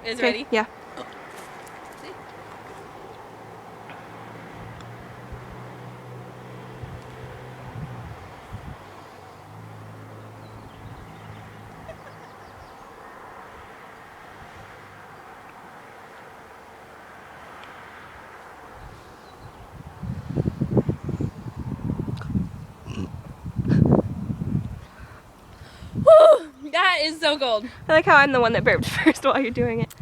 is ready? Yeah. Whew, that is so cold. I like how I'm the one that burped first while you're doing it.